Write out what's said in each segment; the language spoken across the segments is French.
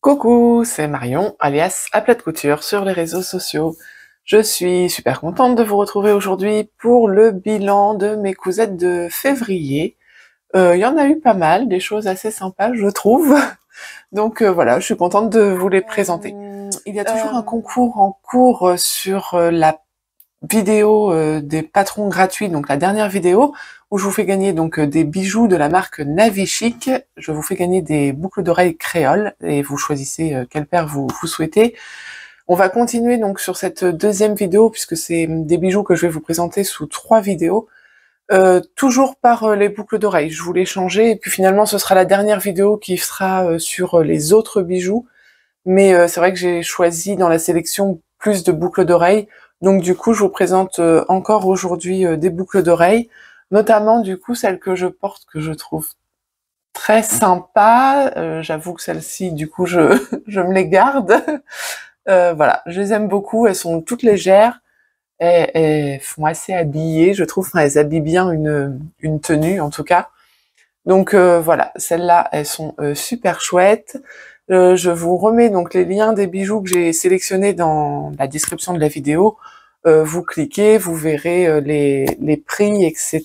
Coucou, c'est Marion, alias à Plate Couture sur les réseaux sociaux. Je suis super contente de vous retrouver aujourd'hui pour le bilan de mes cousettes de février. Il y en a eu pas mal, des choses assez sympas, je trouve. Donc voilà, je suis contente de vous les présenter. Il y a toujours un concours en cours sur la vidéo des patrons gratuits, donc la dernière vidéo, où je vous fais gagner donc des bijoux de la marque Navichic. Je vous fais gagner des boucles d'oreilles créoles et vous choisissez quelle paire vous souhaitez. On va continuer donc sur cette deuxième vidéo puisque c'est des bijoux que je vais vous présenter sous 3 vidéos. Toujours par les boucles d'oreilles. Je voulais changer et puis finalement ce sera la dernière vidéo qui sera sur les autres bijoux. Mais c'est vrai que j'ai choisi dans la sélection plus de boucles d'oreilles. Donc du coup, je vous présente encore aujourd'hui des boucles d'oreilles, notamment du coup celle que je porte, que je trouve très sympa. J'avoue que celle-ci, du coup, je me les garde. Voilà, je les aime beaucoup, elles sont toutes légères, elles font assez habiller, je trouve, enfin, elles habillent bien une tenue en tout cas. Donc voilà, celles-là, elles sont super chouettes. Je vous remets donc les liens des bijoux que j'ai sélectionnés dans la description de la vidéo. Vous cliquez, vous verrez les prix, etc.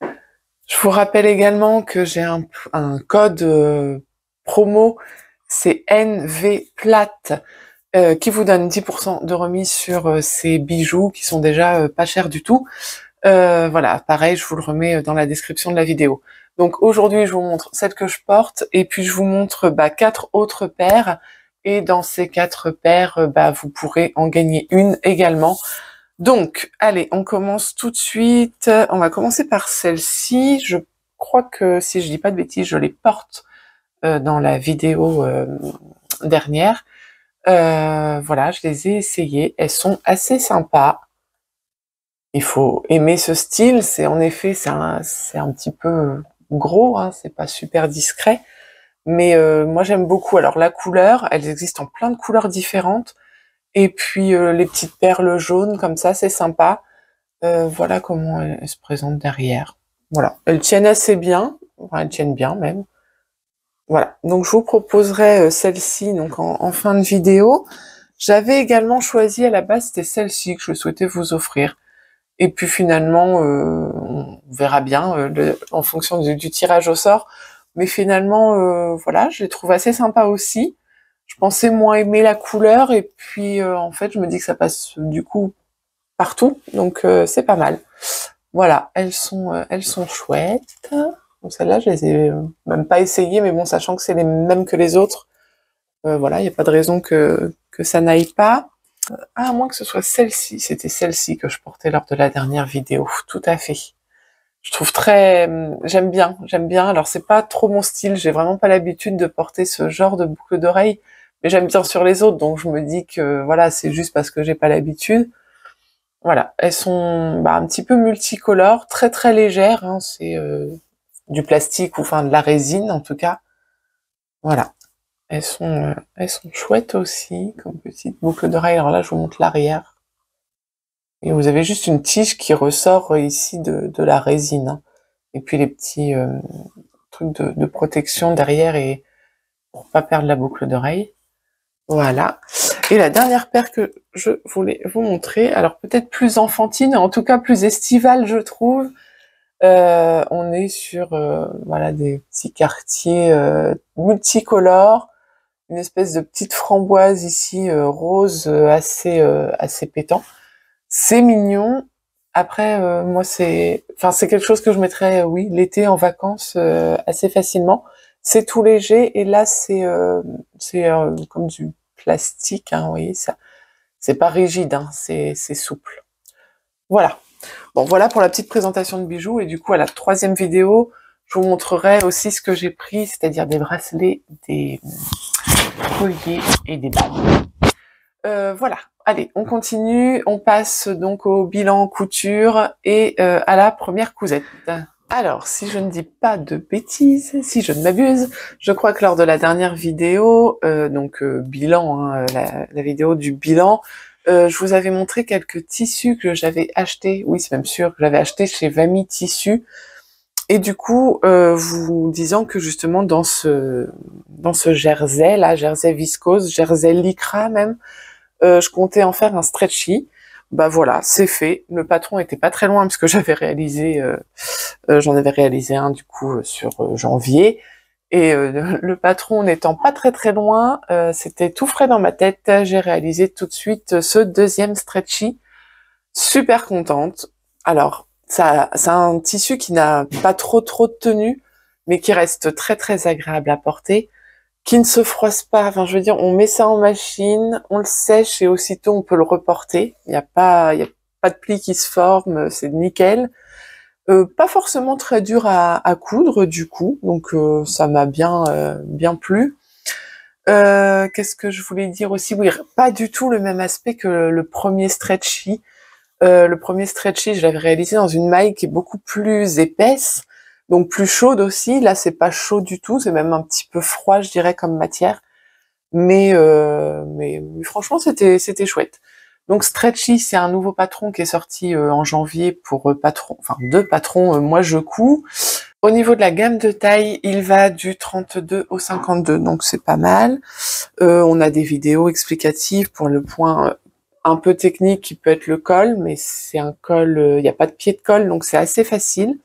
Je vous rappelle également que j'ai un code promo, c'est NVPLATE, qui vous donne 10% de remise sur ces bijoux qui sont déjà pas chers du tout. Voilà, pareil, je vous le remets dans la description de la vidéo. Donc aujourd'hui, je vous montre celle que je porte et puis je vous montre 4 autres paires. Et dans ces 4 paires, vous pourrez en gagner une également. Donc, allez, on commence tout de suite. On va commencer par celle-ci. Je crois que, si je dis pas de bêtises, je les porte dans la vidéo dernière. Voilà, je les ai essayées. Elles sont assez sympas. Il faut aimer ce style. C'est en effet, c'est un petit peu gros, hein, c'est pas super discret. Mais moi, j'aime beaucoup. Alors, la couleur, elles existent en plein de couleurs différentes. Et puis les petites perles jaunes comme ça, c'est sympa. Voilà comment elles se présentent derrière. Voilà, elles tiennent assez bien, enfin, elles tiennent bien même. Voilà, donc je vous proposerai celle-ci donc en fin de vidéo. J'avais également choisi à la base, c'était celle-ci que je souhaitais vous offrir. Et puis finalement, on verra bien en fonction du tirage au sort. Mais finalement, voilà, je les trouve assez sympas aussi. Je pensais moins aimer la couleur et puis en fait je me dis que ça passe du coup partout, donc c'est pas mal. Voilà, elles sont chouettes. Donc celles-là je les ai même pas essayées, mais bon, sachant que c'est les mêmes que les autres, voilà, il n'y a pas de raison que ça n'aille pas. À moins que ce soit celle-ci, c'était celle-ci que je portais lors de la dernière vidéo, tout à fait. Je trouve très, j'aime bien. Alors c'est pas trop mon style, j'ai vraiment pas l'habitude de porter ce genre de boucle d'oreille, mais j'aime bien sur les autres, donc je me dis que voilà, c'est juste parce que j'ai pas l'habitude. Voilà, elles sont un petit peu multicolores, très très légères, hein, c'est du plastique ou enfin de la résine en tout cas. Voilà, elles sont chouettes aussi comme petite boucle d'oreille. Alors là, je vous montre l'arrière. Et vous avez juste une tige qui ressort ici de la résine, hein. Et puis les petits trucs de protection derrière et pour pas perdre la boucle d'oreille. Voilà. Et la dernière paire que je voulais vous montrer, alors peut-être plus enfantine, en tout cas plus estivale, je trouve. On est sur voilà des petits quartiers multicolores, une espèce de petite framboise ici rose assez pétant. C'est mignon. Après, moi, c'est quelque chose que je mettrais, oui, l'été en vacances assez facilement. C'est tout léger et là, c'est comme du plastique, hein, vous voyez ça. C'est pas rigide, hein, c'est souple. Voilà. Bon, voilà pour la petite présentation de bijoux et du coup, à la 3e vidéo, je vous montrerai aussi ce que j'ai pris, c'est-à-dire des bracelets, des colliers et des bagues. Voilà, allez, on continue, on passe donc au bilan couture et à la première cousette. Alors, si je ne dis pas de bêtises, si je ne m'abuse, je crois que lors de la dernière vidéo, bilan, hein, la vidéo du bilan, je vous avais montré quelques tissus que j'avais achetés, oui c'est même sûr, que j'avais acheté chez Vamy Tissus. Et du coup, vous disant que justement dans ce jersey là, jersey viscose, jersey lycra même, je comptais en faire un stretchy. Bah voilà, c'est fait. Le patron était pas très loin parce que j'avais réalisé, j'en avais réalisé un du coup sur janvier. Et le patron n'étant pas très très loin, c'était tout frais dans ma tête. J'ai réalisé tout de suite ce deuxième stretchy. Super contente. Alors, ça, c'est un tissu qui n'a pas trop de tenue, mais qui reste très très agréable à porter, qui ne se froisse pas. Enfin, je veux dire, on met ça en machine, on le sèche et aussitôt on peut le reporter. Il y a pas de plis qui se forment, c'est nickel. Pas forcément très dur à coudre du coup, donc ça m'a bien plu. Qu'est-ce que je voulais dire aussi? Oui, pas du tout le même aspect que le premier stretchy. Le premier stretchy, je l'avais réalisé dans une maille qui est beaucoup plus épaisse, donc plus chaude aussi. Là, c'est pas chaud du tout, c'est même un petit peu froid, je dirais, comme matière. Mais franchement, c'était chouette. Donc Stretchy, c'est un nouveau patron qui est sorti en janvier pour patron, enfin deux patrons. Moi, je couds. Au niveau de la gamme de taille, il va du 32 au 52, donc c'est pas mal. On a des vidéos explicatives pour le point un peu technique qui peut être le col, mais c'est un col, il n'y a pas de pied de col, donc c'est assez facile.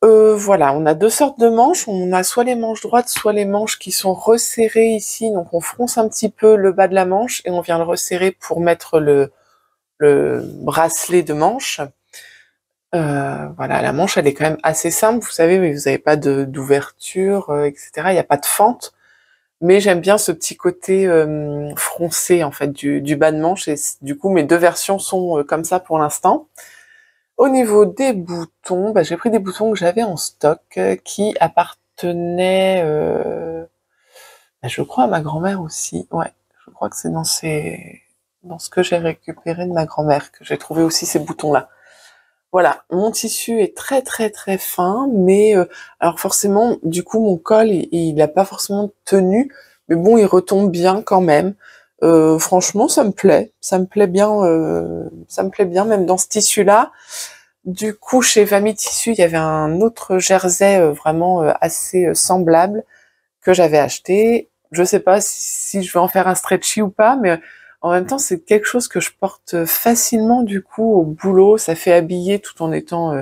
Voilà, on a deux sortes de manches. On a soit les manches droites, soit les manches qui sont resserrées ici. Donc on fronce un petit peu le bas de la manche et on vient le resserrer pour mettre le bracelet de manche. Voilà, la manche elle est quand même assez simple, vous savez, mais vous n'avez pas d'ouverture, etc. Il n'y a pas de fente. Mais j'aime bien ce petit côté froncé en fait du bas de manche et du coup mes deux versions sont comme ça pour l'instant. Au niveau des boutons, bah, j'ai pris des boutons que j'avais en stock qui appartenaient, bah, je crois à ma grand-mère aussi. Ouais, je crois que c'est dans ce que j'ai récupéré de ma grand-mère que j'ai trouvé aussi ces boutons-là. Voilà, mon tissu est très très très fin, mais alors forcément, du coup, mon col, il a pas forcément tenu, mais bon, il retombe bien quand même. Franchement, ça me plaît bien, ça me plaît bien, même dans ce tissu-là. Du coup, chez Vami Tissu, il y avait un autre jersey vraiment assez semblable que j'avais acheté. Je sais pas si je vais en faire un stretchy ou pas, mais en même temps, c'est quelque chose que je porte facilement du coup au boulot. Ça fait habiller tout en étant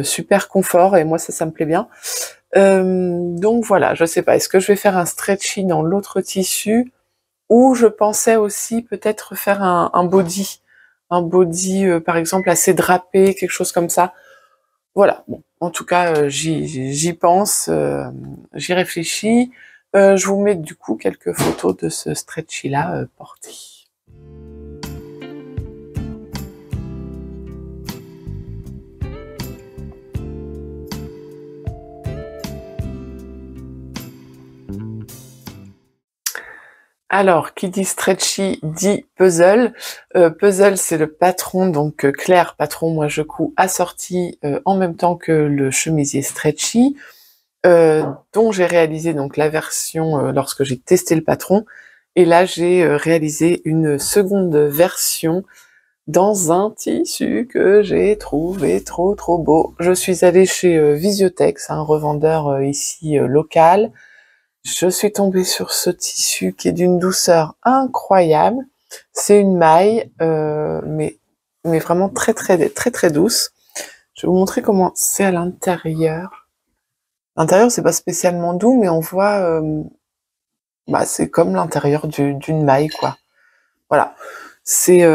super confort et moi ça me plaît bien. Donc voilà, je sais pas. Est-ce que je vais faire un stretchy dans l'autre tissu ou je pensais aussi peut-être faire un body par exemple assez drapé, quelque chose comme ça. Voilà. Bon, en tout cas, j'y pense, j'y réfléchis. Je vous mets du coup quelques photos de ce stretchy là porté. Alors, qui dit stretchy dit puzzle. Puzzle, c'est le patron, donc Claire, patron, moi je couds, assorti en même temps que le chemisier stretchy, dont j'ai réalisé donc la version lorsque j'ai testé le patron. Et là, j'ai réalisé une seconde version dans un tissu que j'ai trouvé trop beau. Je suis allée chez Visiotex, un revendeur ici local. Je suis tombée sur ce tissu qui est d'une douceur incroyable. C'est une maille, mais vraiment très douce. Je vais vous montrer comment c'est à l'intérieur. L'intérieur, c'est pas spécialement doux, mais on voit, bah, c'est comme l'intérieur d'une maille, quoi. Voilà. C'est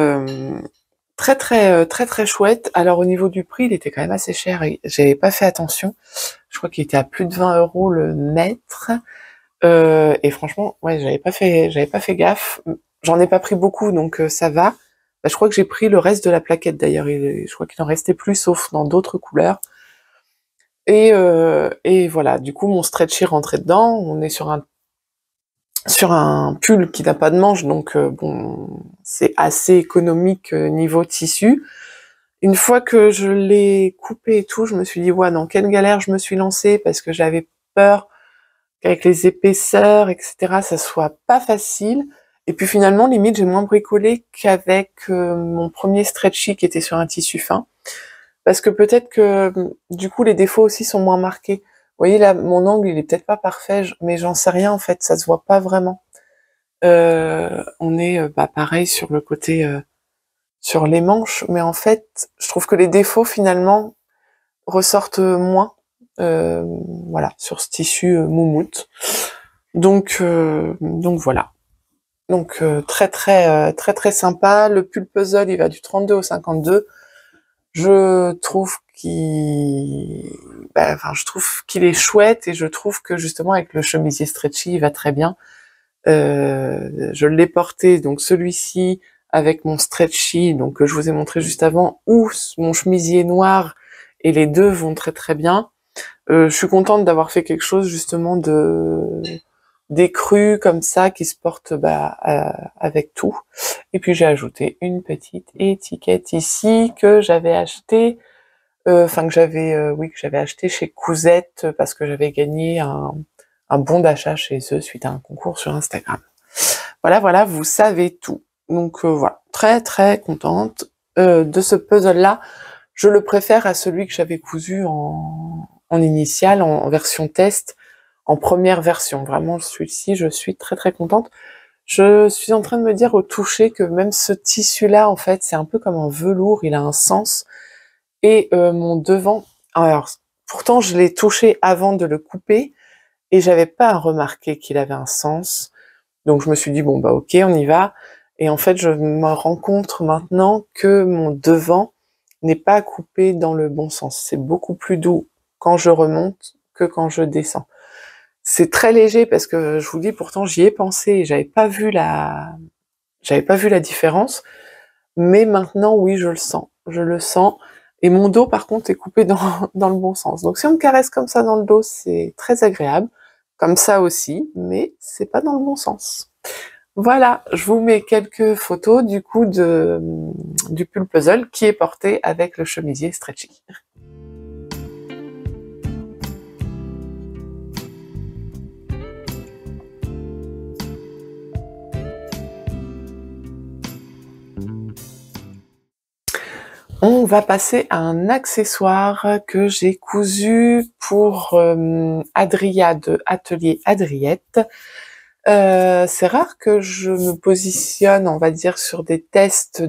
très chouette. Alors au niveau du prix, il était quand même assez cher et j'avais pas fait attention. Je crois qu'il était à plus de 20 € le mètre. Et franchement, ouais, j'avais pas fait gaffe. J'en ai pas pris beaucoup, donc ça va. Bah, je crois que j'ai pris le reste de la plaquette d'ailleurs. Je crois qu'il en restait plus, sauf dans d'autres couleurs. Et voilà. Du coup, mon stretchy rentrait dedans. On est sur un pull qui n'a pas de manche, donc bon, c'est assez économique niveau tissu. Une fois que je l'ai coupé et tout, je me suis dit, ouais, dans quelle galère je me suis lancée parce que j'avais peur qu'avec les épaisseurs, etc., ça soit pas facile. Et puis finalement, limite, j'ai moins bricolé qu'avec mon premier stretchy qui était sur un tissu fin. parce que peut-être que du coup les défauts aussi sont moins marqués. Vous voyez là, mon angle il est peut-être pas parfait, mais j'en sais rien en fait, ça se voit pas vraiment. On est pareil sur le côté, sur les manches, mais en fait, je trouve que les défauts finalement ressortent moins, euh, voilà, sur ce tissu moumoute. Donc voilà. Donc très sympa. Le pull puzzle, il va du 32 au 52. Je trouve je trouve qu'il est chouette et je trouve que justement avec le chemisier stretchy, il va très bien. Je l'ai porté, donc celui-ci avec mon stretchy, donc que je vous ai montré juste avant, ou mon chemisier noir, et les deux vont très bien. Je suis contente d'avoir fait quelque chose justement de d'écru comme ça qui se porte avec tout. Et puis j'ai ajouté une petite étiquette ici que j'avais acheté, que j'avais acheté chez Cousette parce que j'avais gagné un bon d'achat chez eux suite à un concours sur Instagram. Voilà, vous savez tout. Donc voilà, très contente de ce puzzle-là. Je le préfère à celui que j'avais cousu en initial, en version test, en première version. Vraiment, celui-ci, je suis très contente. Je suis en train de me dire au toucher que même ce tissu-là, en fait, c'est un peu comme un velours, il a un sens. Et mon devant, alors pourtant je l'ai touché avant de le couper et j'avais pas remarqué qu'il avait un sens. Donc je me suis dit bon bah ok, on y va. Et en fait, je me rends compte maintenant que mon devant n'est pas coupé dans le bon sens. C'est beaucoup plus doux quand je remonte que quand je descends. C'est très léger parce que je vous dis pourtant j'y ai pensé et j'avais pas vu la différence. Mais maintenant oui, je le sens. Je le sens. Et mon dos par contre est coupé dans le bon sens. Donc si on me caresse comme ça dans le dos, c'est très agréable. Comme ça aussi, mais c'est pas dans le bon sens. Voilà, je vous mets quelques photos du coup du pull puzzle qui est porté avec le chemisier stretchy. On va passer à un accessoire que j'ai cousu pour Adria de Atelier Adriette. C'est rare que je me positionne, on va dire, sur des tests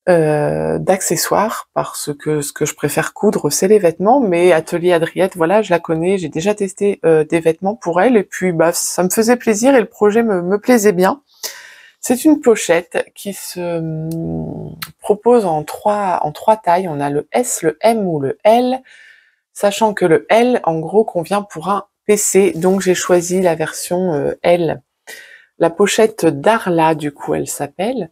d'accessoires parce que ce que je préfère coudre, c'est les vêtements. Mais Atelier Adriette, voilà, je la connais, j'ai déjà testé des vêtements pour elle et puis ça me faisait plaisir et le projet me plaisait bien. C'est une pochette qui se propose en trois tailles. On a le S, le M ou le L, sachant que le L, en gros, convient pour un PC, donc j'ai choisi la version L. La pochette Darla, du coup, elle s'appelle.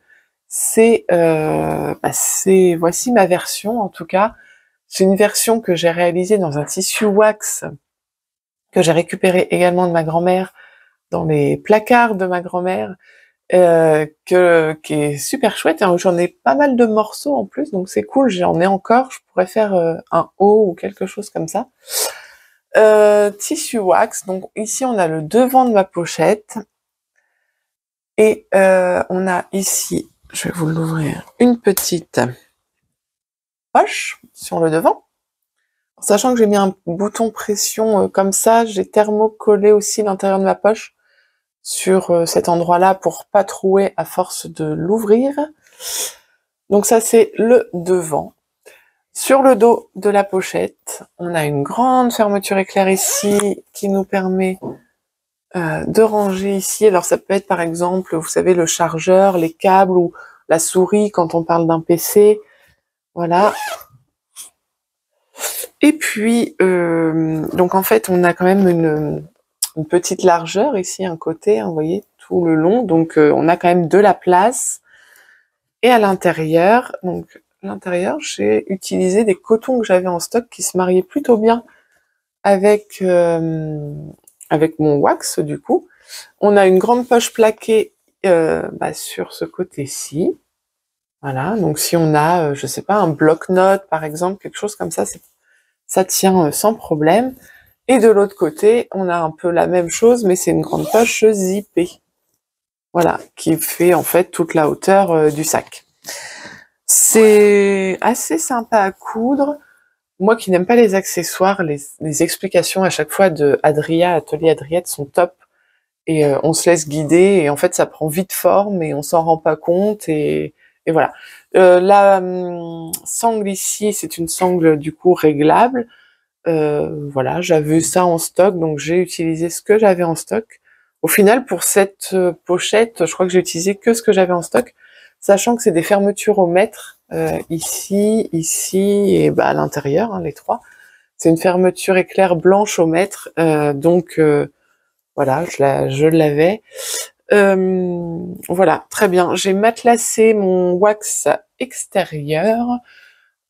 Voici ma version, en tout cas. C'est une version que j'ai réalisée dans un tissu wax que j'ai récupéré également de ma grand-mère dans les placards de ma grand-mère. Qui est super chouette. Hein. J'en ai pas mal de morceaux en plus, donc c'est cool. J'en ai encore. Je pourrais faire un haut ou quelque chose comme ça. Tissu wax. Donc ici on a le devant de ma pochette et on a ici, je vais vous l'ouvrir, une petite poche sur le devant. Sachant que j'ai mis un bouton pression comme ça, j'ai thermocollé aussi l'intérieur de ma poche sur cet endroit-là pour pas trouer à force de l'ouvrir. Donc ça c'est le devant. Sur le dos de la pochette, on a une grande fermeture éclair ici qui nous permet de ranger ici. Alors ça peut être par exemple, vous savez, le chargeur, les câbles ou la souris quand on parle d'un PC. Voilà. Et puis, donc en fait, on a quand même une petite largeur ici, un côté, hein, vous voyez, tout le long. Donc on a quand même de la place. Et à l'intérieur, j'ai utilisé des cotons que j'avais en stock qui se mariaient plutôt bien avec mon wax du coup. On a une grande poche plaquée sur ce côté-ci. Voilà, donc si on a, je sais pas, un bloc-notes par exemple, quelque chose comme ça, ça tient sans problème. Et de l'autre côté, on a un peu la même chose, mais c'est une grande poche zippée. Voilà, qui fait en fait toute la hauteur du sac. C'est assez sympa à coudre. Moi qui n'aime pas les accessoires, les explications à chaque fois de Adria, Atelier Adriette sont top. Et on se laisse guider et en fait ça prend vite forme et on s'en rend pas compte et voilà. La sangle ici, c'est une sangle du coup réglable. Voilà, j'avais ça en stock, donc j'ai utilisé ce que j'avais en stock. Au final, pour cette pochette, je crois que j'ai utilisé que ce que j'avais en stock, sachant que c'est des fermetures au mètre, ici, ici et bah, à l'intérieur, hein, les trois. C'est une fermeture éclair blanche au mètre, donc voilà, je l'avais. Voilà, très bien. J'ai matelassé mon wax extérieur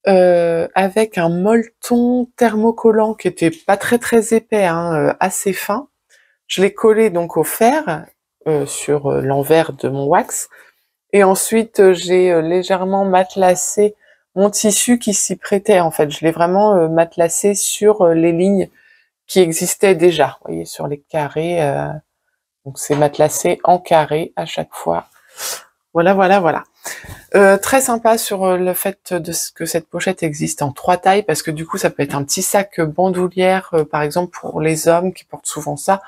avec un molleton thermocollant qui était pas très épais, hein, assez fin. Je l'ai collé donc au fer sur l'envers de mon wax. Et ensuite, j'ai légèrement matelassé mon tissu qui s'y prêtait. En fait, je l'ai vraiment matelassé sur les lignes qui existaient déjà. Vous voyez, sur les carrés. Donc c'est matelassé en carré à chaque fois. Voilà, voilà, voilà. Très sympa sur le fait de ce que cette pochette existe en 3 tailles, parce que du coup ça peut être un petit sac bandoulière, par exemple pour les hommes qui portent souvent ça,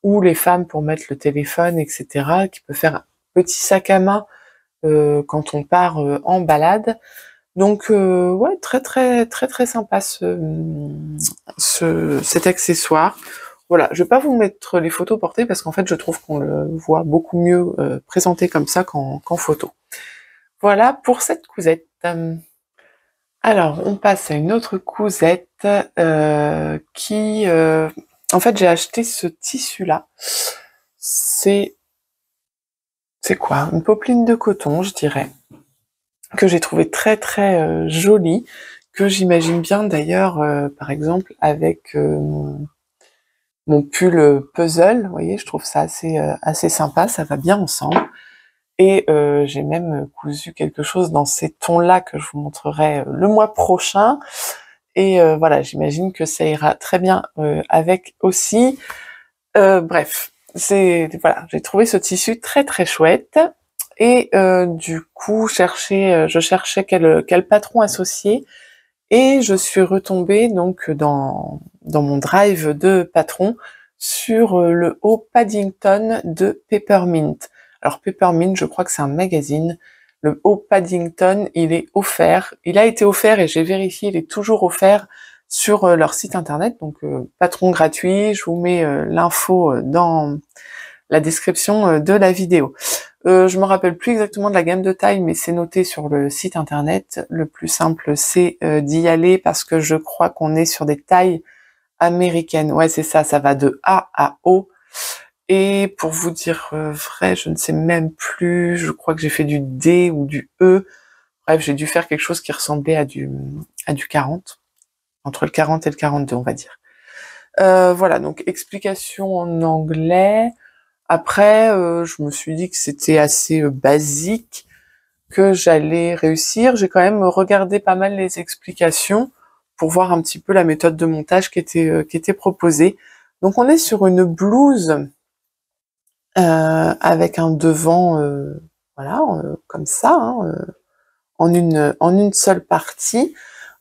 ou les femmes pour mettre le téléphone, etc., qui peut faire un petit sac à main quand on part en balade. Donc ouais, très sympa cet accessoire. Voilà, je vais pas vous mettre les photos portées parce qu'en fait je trouve qu'on le voit beaucoup mieux présenté comme ça qu'en photo. Voilà pour cette cousette. Alors on passe à une autre cousette qui... en fait j'ai acheté ce tissu là. C'est quoi? Une popeline de coton, je dirais, que j'ai trouvé très jolie, que j'imagine bien d'ailleurs par exemple avec mon pull puzzle, vous voyez, je trouve ça assez sympa, ça va bien ensemble. Et j'ai même cousu quelque chose dans ces tons-là que je vous montrerai le mois prochain. Et voilà, j'imagine que ça ira très bien avec aussi. Bref, voilà, j'ai trouvé ce tissu très chouette. Et du coup, je cherchais quel patron associé. Et je suis retombée donc dans mon drive de patron sur le haut Paddington de Peppermint. Alors Peppermint, je crois que c'est un magazine. Le haut Paddington, il est offert. Il a été offert et j'ai vérifié, il est toujours offert sur leur site internet. Donc patron gratuit, je vous mets l'info dans la description de la vidéo. Je me rappelle plus exactement de la gamme de taille, mais c'est noté sur le site internet. Le plus simple, c'est d'y aller parce que je crois qu'on est sur des tailles américaines. Ouais, c'est ça, ça va de A à O. Et pour vous dire vrai, je ne sais même plus. Je crois que j'ai fait du D ou du E. Bref, j'ai dû faire quelque chose qui ressemblait à du 40, entre le 40 et le 42, on va dire. Voilà, donc explication en anglais. Après, je me suis dit que c'était assez basique, que j'allais réussir. J'ai quand même regardé pas mal les explications pour voir un petit peu la méthode de montage qui était proposée. Donc on est sur une blouse avec un devant, voilà, comme ça, hein, en une seule partie.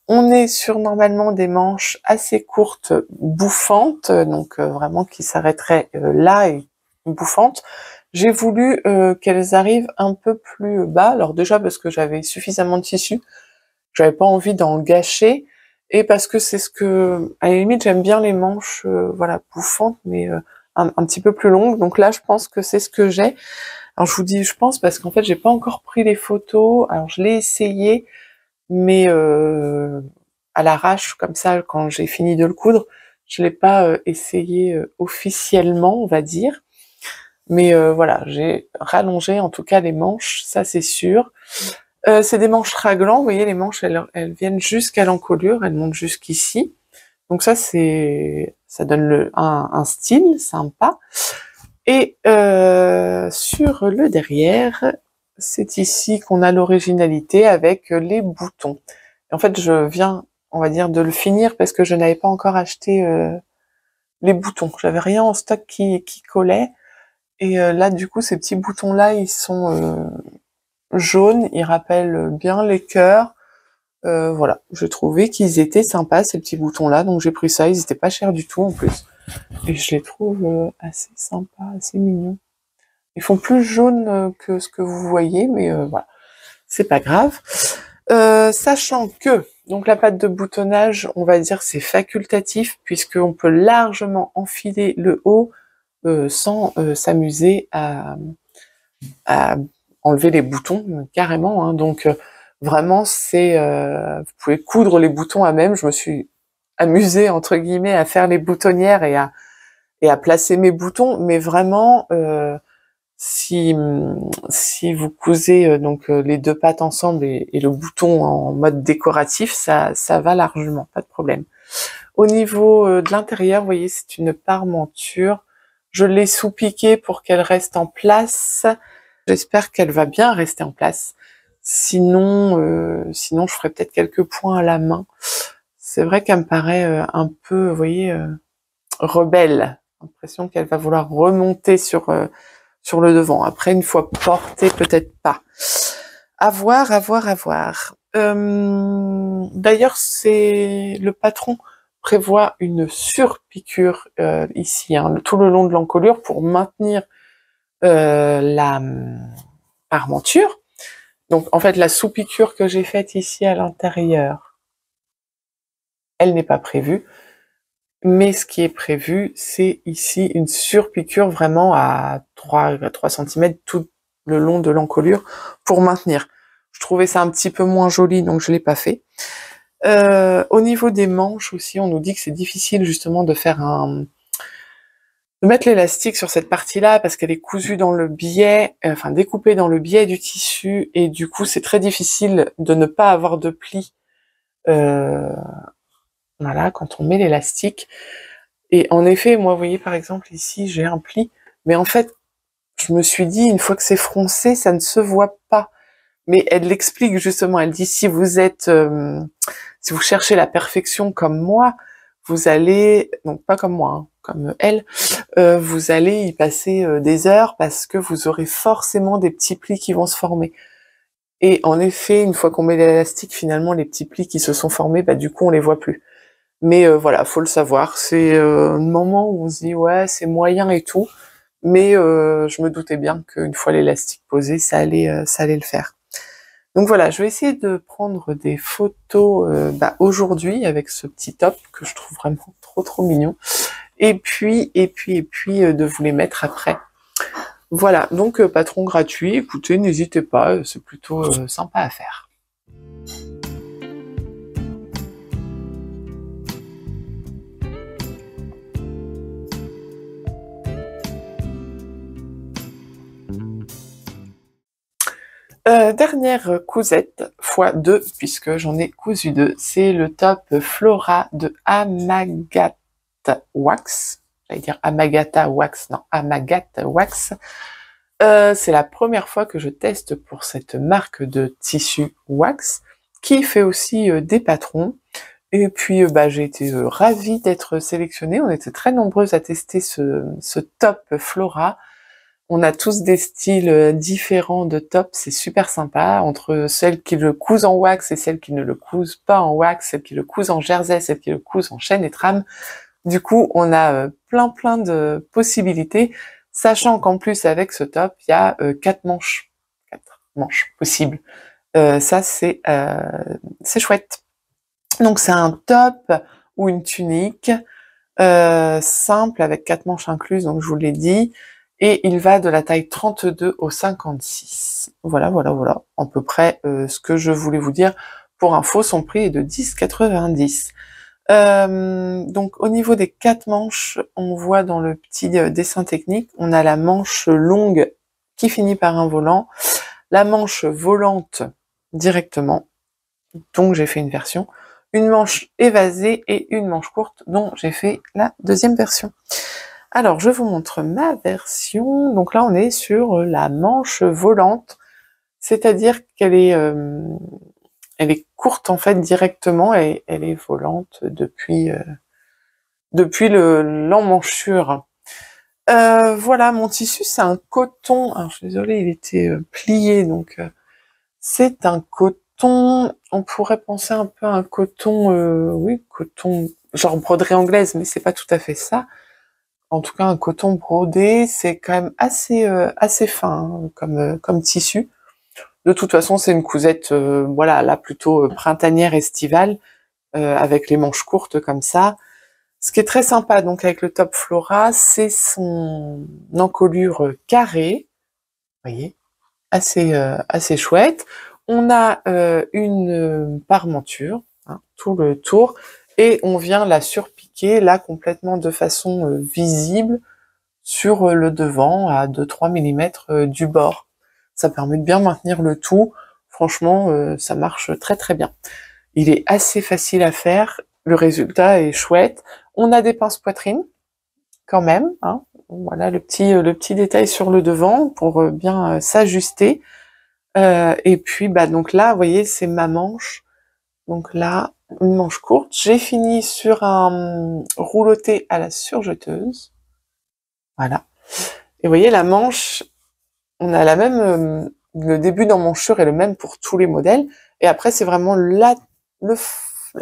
On est sur normalement des manches assez courtes, bouffantes, donc vraiment qui s'arrêteraient là et bouffantes. J'ai voulu qu'elles arrivent un peu plus bas, alors déjà parce que j'avais suffisamment de tissu, j'avais pas envie d'en gâcher, et parce que c'est ce que, à la limite, j'aime bien les manches, voilà, bouffantes, mais un petit peu plus longues. Donc là, je pense que c'est ce que j'ai. Alors je vous dis, je pense parce qu'en fait, j'ai pas encore pris les photos. Alors je l'ai essayé, mais à l'arrache comme ça quand j'ai fini de le coudre. Je l'ai pas essayé officiellement, on va dire. Mais voilà, j'ai rallongé en tout cas les manches, ça c'est sûr. C'est des manches raglan, vous voyez, les manches elles viennent jusqu'à l'encolure, elles montent jusqu'ici. Donc ça ça donne un style sympa. Et sur le derrière, c'est ici qu'on a l'originalité avec les boutons. Et en fait, je viens, on va dire, de le finir parce que je n'avais pas encore acheté les boutons. J'avais rien en stock qui collait. Et là, du coup, ces petits boutons-là, ils sont jaune, il rappelle bien les cœurs. Voilà, j'ai trouvé qu'ils étaient sympas ces petits boutons-là, donc j'ai pris ça. Ils étaient pas chers du tout en plus, et je les trouve assez sympas, assez mignons. Ils font plus jaune que ce que vous voyez, mais voilà, c'est pas grave. Sachant que donc la pâte de boutonnage, on va dire c'est facultatif puisqu'on peut largement enfiler le haut sans s'amuser à enlever les boutons carrément. Hein. Donc vraiment c'est vous pouvez coudre les boutons à même. Je me suis amusée entre guillemets à faire les boutonnières et à placer mes boutons, mais vraiment si vous cousez donc les deux pattes ensemble et le bouton en mode décoratif, ça va largement, pas de problème. Au niveau de l'intérieur, vous voyez, c'est une parmenture. Je l'ai sous-piquée pour qu'elle reste en place. J'espère qu'elle va bien rester en place. Sinon, je ferai peut-être quelques points à la main. C'est vrai qu'elle me paraît un peu, vous voyez, rebelle. J'ai l'impression qu'elle va vouloir remonter sur le devant. Après, une fois portée, peut-être pas. À voir, à voir, à voir. D'ailleurs, c'est le patron prévoit une surpiqûre ici, hein, tout le long de l'encolure pour maintenir la armenture. Donc, en fait, la sous-piqûre que j'ai faite ici à l'intérieur, elle n'est pas prévue. Mais ce qui est prévu, c'est ici une surpiqûre vraiment à 3 cm tout le long de l'encolure pour maintenir. Je trouvais ça un petit peu moins joli, donc je l'ai pas fait. Au niveau des manches aussi, on nous dit que c'est difficile justement de mettre l'élastique sur cette partie-là parce qu'elle est cousue dans le biais, enfin découpée dans le biais du tissu, et du coup c'est très difficile de ne pas avoir de plis. Voilà, quand on met l'élastique. Et en effet, moi, vous voyez, par exemple, ici, j'ai un pli, mais en fait, je me suis dit, une fois que c'est froncé, ça ne se voit pas. Mais elle l'explique justement, elle dit, si vous cherchez la perfection comme moi, vous allez, donc pas comme moi, hein, comme elle, vous allez y passer des heures parce que vous aurez forcément des petits plis qui vont se former. Et en effet, une fois qu'on met l'élastique, finalement, les petits plis qui se sont formés, bah, du coup, on les voit plus. Mais voilà, faut le savoir. C'est un moment où on se dit ouais, c'est moyen et tout, mais je me doutais bien qu'une fois l'élastique posé, ça allait le faire. Donc voilà, je vais essayer de prendre des photos aujourd'hui avec ce petit top que je trouve vraiment trop mignon. Et puis de vous les mettre après. Voilà, donc patron gratuit. Écoutez, n'hésitez pas, c'est plutôt sympa à faire. Dernière cousette, fois 2, puisque j'en ai cousu 2, c'est le top Flora de Amagata Wax. J'allais dire Amagata Wax, non, Amagata Wax. C'est la première fois que je teste pour cette marque de tissu wax, qui fait aussi des patrons. Et puis j'ai été ravie d'être sélectionnée. On était très nombreuses à tester ce top Flora. On a tous des styles différents de top, c'est super sympa, entre celles qui le cousent en wax et celles qui ne le cousent pas en wax, celles qui le cousent en jersey, celles qui le cousent en chaîne et trame. Du coup, on a plein de possibilités, sachant qu'en plus avec ce top, il y a 4 manches. 4 manches possibles. Ça, c'est chouette. Donc c'est un top ou une tunique simple avec 4 manches incluses, donc je vous l'ai dit. Et il va de la taille 32 au 56. Voilà, à peu près ce que je voulais vous dire. Pour info, son prix est de 10,90. Donc au niveau des 4 manches, on voit dans le petit dessin technique, on a la manche longue qui finit par un volant, la manche volante directement, donc j'ai fait une version, une manche évasée et une manche courte dont j'ai fait la deuxième version. Alors, je vous montre ma version. Donc là, on est sur la manche volante, c'est-à-dire qu'elle est, elle est courte en fait directement et elle est volante depuis l'emmanchure. Voilà, mon tissu, c'est un coton. Alors, je suis désolée, il était plié, donc C'est un coton, on pourrait penser un peu à un coton, oui, coton, genre broderie anglaise, mais c'est pas tout à fait ça. En tout cas, un coton brodé, c'est quand même assez fin hein, comme tissu. De toute façon, c'est une cousette, voilà, là plutôt printanière estivale, avec les manches courtes comme ça. Ce qui est très sympa donc avec le top Flora, c'est son encolure carrée, vous voyez, assez chouette. On a une parementure, hein, tout le tour, et on vient la surpiquer là complètement de façon visible sur le devant à 2-3 mm du bord. Ça permet de bien maintenir le tout. Franchement, ça marche très très bien. Il est assez facile à faire, le résultat est chouette. On a des pinces poitrine quand même, hein. Voilà le petit détail sur le devant pour bien s'ajuster. Et puis bah donc là, vous voyez, c'est ma manche. Donc là, une manche courte. J'ai fini sur un rouloté à la surjeteuse. Voilà. Et vous voyez, la manche, on a la même, le début d'emmanchure est le même pour tous les modèles. Et après, c'est vraiment la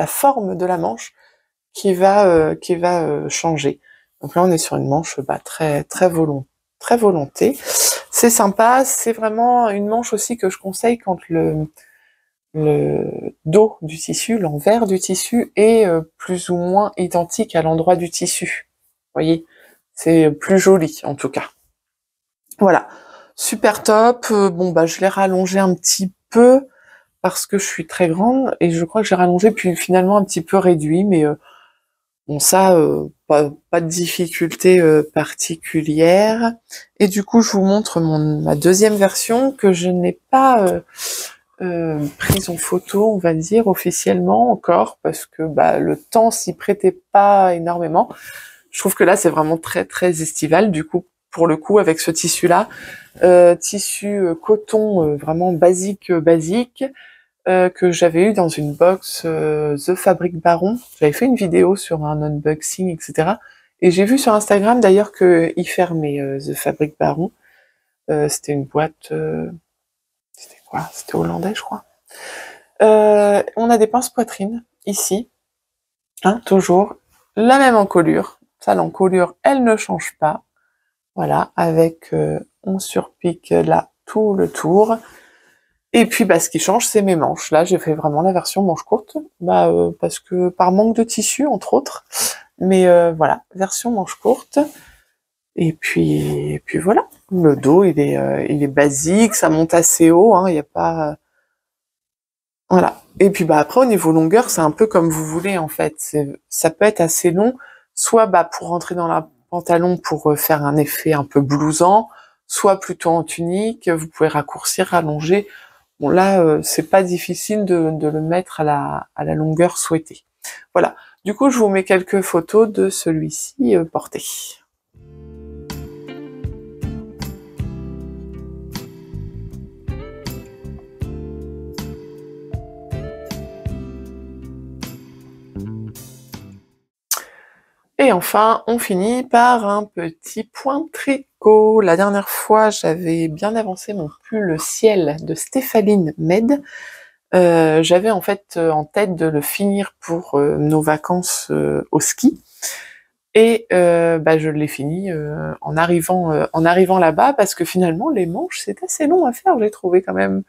forme de la manche qui va changer. Donc là, on est sur une manche bah, très volonté. C'est sympa, c'est vraiment une manche aussi que je conseille quand le dos du tissu, l'envers du tissu est plus ou moins identique à l'endroit du tissu. Vous voyez, c'est plus joli en tout cas. Voilà, super top. Bon bah je l'ai rallongé un petit peu parce que je suis très grande et je crois que j'ai rallongé puis finalement un petit peu réduit, mais bon ça, pas de difficulté particulière. Et du coup, je vous montre ma deuxième version que je n'ai pas prise en photo, on va dire, officiellement encore, parce que bah, le temps s'y prêtait pas énormément. Je trouve que là, c'est vraiment très très estival, du coup, pour le coup, avec ce tissu-là. Tissu coton vraiment basique, que j'avais eu dans une box The Fabric Baron. J'avais fait une vidéo sur un unboxing, etc. Et j'ai vu sur Instagram d'ailleurs qu'il fermait The Fabric Baron. C'était une boîte... c'était quoi? C'était hollandais, je crois. On a des pinces poitrine, ici. Hein, toujours. La même encolure. Ça, l'encolure, elle ne change pas. Voilà, avec... on surpique là tout le tour. Et puis, bah, ce qui change, c'est mes manches. Là, j'ai fait vraiment la version manche courte, bah, parce que par manque de tissu, entre autres. Mais voilà, version manche courte. Et puis voilà. Le dos, il est basique, ça monte assez haut. Hein, il y a pas, voilà. Et puis bah après, au niveau longueur, c'est un peu comme vous voulez en fait. Ça peut être assez long, soit bah pour rentrer dans la pantalon pour faire un effet un peu blousant, soit plutôt en tunique. Vous pouvez raccourcir, rallonger. Bon là, c'est pas difficile de le mettre à la longueur souhaitée. Voilà. Du coup, je vous mets quelques photos de celui-ci porté. Et enfin, on finit par un petit point tricot. La dernière fois, j'avais bien avancé mon pull ciel de Stéphaline Med. J'avais en fait en tête de le finir pour nos vacances au ski. Et bah, je l'ai fini en arrivant là-bas parce que finalement, les manches, c'est assez long à faire, j'ai trouvé quand même.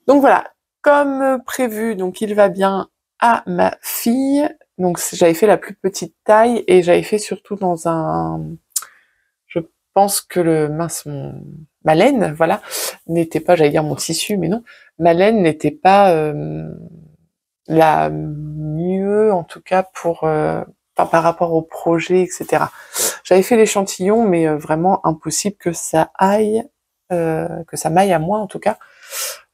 Donc voilà, comme prévu, donc il va bien à ma fille. Donc j'avais fait la plus petite taille et j'avais fait surtout dans un... Je pense que ma laine, voilà, n'était pas, j'allais dire mon tissu, mais non, ma laine n'était pas la mieux, en tout cas par rapport au projet, etc. J'avais fait l'échantillon, mais vraiment impossible que ça m'aille à moi en tout cas.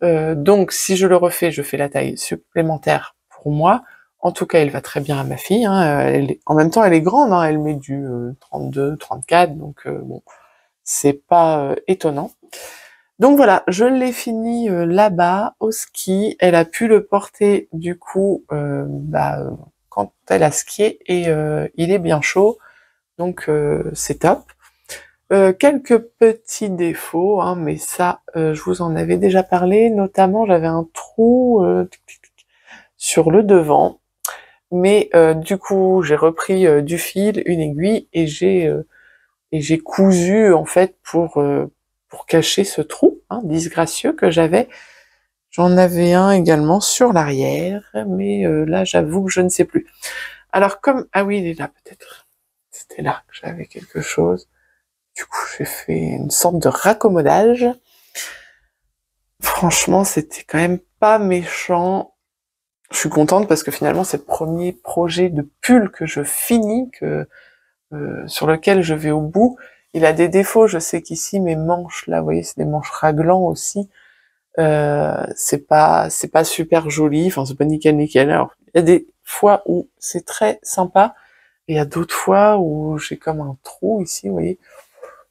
Donc si je le refais, je fais la taille supplémentaire pour moi. En tout cas, elle va très bien à ma fille. Hein. En même temps, elle est grande. Hein. Elle met du 32, 34, donc bon, c'est pas étonnant. Donc voilà, je l'ai fini là-bas au ski. Elle a pu le porter du coup quand elle a skié et il est bien chaud, donc c'est top. Quelques petits défauts, hein, mais ça, je vous en avais déjà parlé. Notamment, j'avais un trou sur le devant. Mais du coup, j'ai repris du fil, une aiguille, et j'ai cousu en fait pour cacher ce trou, hein, disgracieux que j'avais. J'en avais un également sur l'arrière, mais là, j'avoue que je ne sais plus. Alors comme ah oui, il est là peut-être. C'était là que j'avais quelque chose. Du coup, j'ai fait une sorte de raccommodage. Franchement, c'était quand même pas méchant. Je suis contente parce que finalement, c'est le premier projet de pull que je finis, sur lequel je vais au bout. Il a des défauts, je sais qu'ici mes manches, là, vous voyez, c'est des manches raglan aussi. C'est pas super joli, enfin c'est pas nickel nickel. Alors il y a des fois où c'est très sympa, et il y a d'autres fois où j'ai comme un trou ici, vous voyez.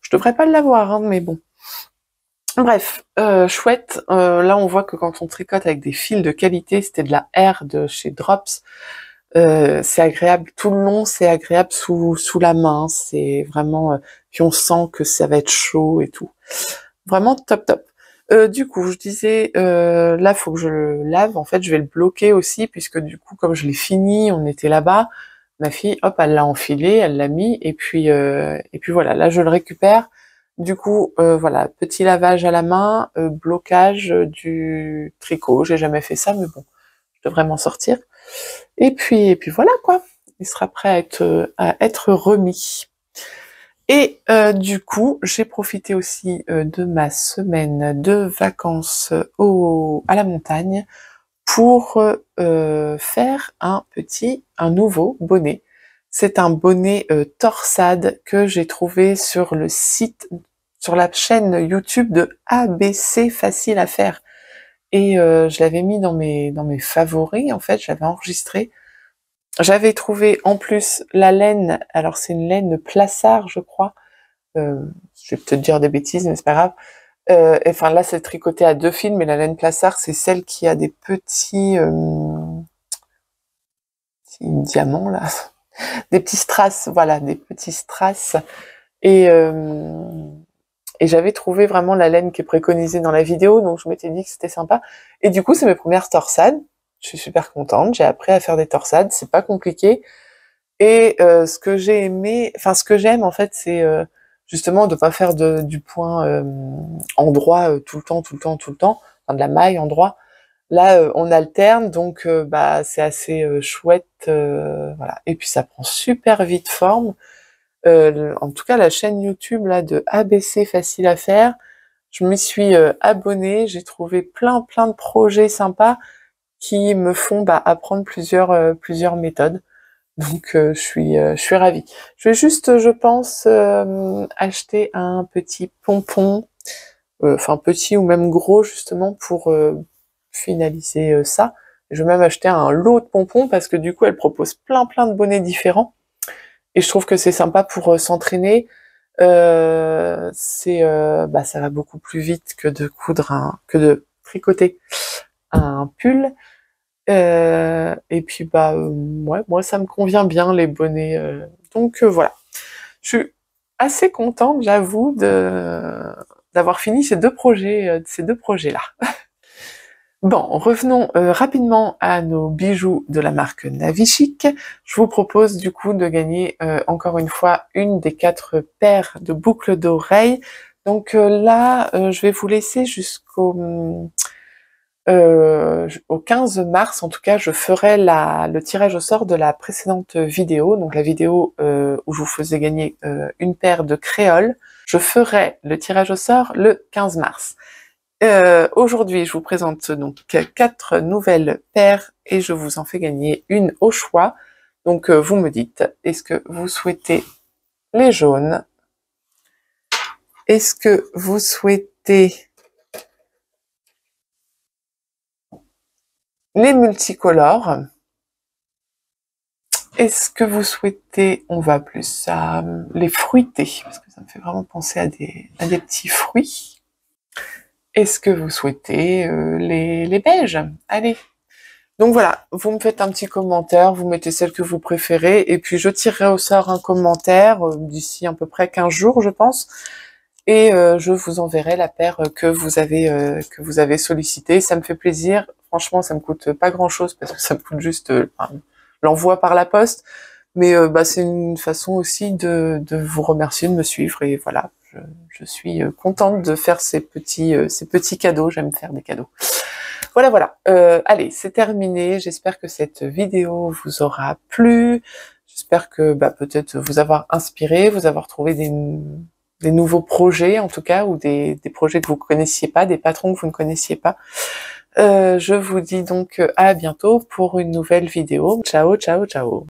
Je devrais pas l'avoir, hein, mais bon. Bref, chouette. Là, on voit que quand on tricote avec des fils de qualité, c'était de la R de chez Drops. C'est agréable tout le long, c'est agréable sous la main. C'est vraiment. Puis on sent que ça va être chaud et tout. Vraiment top top. Du coup, je disais, là, faut que je le lave. En fait, je vais le bloquer aussi, puisque du coup, comme je l'ai fini, on était là-bas. Ma fille, hop, elle l'a enfilé, elle l'a mis, et puis voilà. Là, je le récupère. Du coup, voilà, petit lavage à la main, blocage du tricot. J'ai jamais fait ça, mais bon, je devrais m'en sortir. Et puis voilà quoi. Il sera prêt à être remis. Et du coup, j'ai profité aussi de ma semaine de vacances à la montagne pour faire un nouveau bonnet. C'est un bonnet torsade que j'ai trouvé sur le site, sur la chaîne YouTube de ABC Facile à faire. Et je l'avais mis dans mes favoris, en fait, j'avais enregistré. J'avais trouvé en plus la laine, alors c'est une laine Plassard, je crois. Je vais peut-être dire des bêtises, mais c'est pas grave. Enfin là, c'est tricoté à 2 fils, mais la laine Plassard, c'est celle qui a des petits diamants là, des petits strass, voilà, des petits strass. Et j'avais trouvé vraiment la laine qui est préconisée dans la vidéo, donc je m'étais dit que c'était sympa. Et du coup, c'est mes premières torsades. Je suis super contente. J'ai appris à faire des torsades, c'est pas compliqué. Et ce que j'ai aimé, enfin ce que j'aime en fait, c'est justement de pas faire du point endroit tout le temps, tout le temps, tout le temps, enfin de la maille endroit. Là, on alterne, donc bah c'est assez chouette, voilà. Et puis ça prend super vite forme. En tout cas, la chaîne YouTube là de ABC Facile à faire, je m'y suis abonnée. J'ai trouvé plein de projets sympas qui me font apprendre plusieurs méthodes. Donc je suis ravie. Je vais juste, je pense, acheter un petit pompon, enfin petit ou même gros justement pour finaliser ça. Je vais même acheter un lot de pompons parce que du coup elle propose plein de bonnets différents et je trouve que c'est sympa pour s'entraîner. Ça va beaucoup plus vite que que de tricoter un pull. Et puis ouais, moi ça me convient bien les bonnets. Donc voilà. Je suis assez contente, j'avoue, d'avoir fini ces deux projets-là. Bon, revenons rapidement à nos bijoux de la marque Navichic. Je vous propose du coup de gagner encore une fois une des 4 paires de boucles d'oreilles. Donc là, je vais vous laisser au 15 mars, en tout cas, je ferai le tirage au sort de la précédente vidéo, donc la vidéo où je vous faisais gagner une paire de créoles. Je ferai le tirage au sort le 15 mars. Aujourd'hui, je vous présente donc 4 nouvelles paires et je vous en fais gagner une au choix. Donc vous me dites, est-ce que vous souhaitez les jaunes? Est-ce que vous souhaitez les multicolores? Est-ce que vous souhaitez, on va plus à les fruités, parce que ça me fait vraiment penser à des petits fruits. Est-ce que vous souhaitez les beiges? Allez, Donc voilà, vous me faites un petit commentaire, vous mettez celle que vous préférez, et puis je tirerai au sort un commentaire d'ici à peu près 15 jours, je pense, et je vous enverrai la paire que vous avez sollicité. Ça me fait plaisir. Franchement, ça me coûte pas grand-chose parce que ça me coûte juste l'envoi par la poste. Mais bah, c'est une façon aussi de vous remercier de me suivre. Et voilà, je suis contente de faire ces petits cadeaux. J'aime faire des cadeaux. Voilà, voilà. Allez, c'est terminé. J'espère que cette vidéo vous aura plu. J'espère que bah, peut-être vous avoir inspiré, vous avoir trouvé des nouveaux projets en tout cas, ou des projets que vous connaissiez pas, des patrons que vous ne connaissiez pas. Je vous dis donc à bientôt pour une nouvelle vidéo. Ciao, ciao, ciao.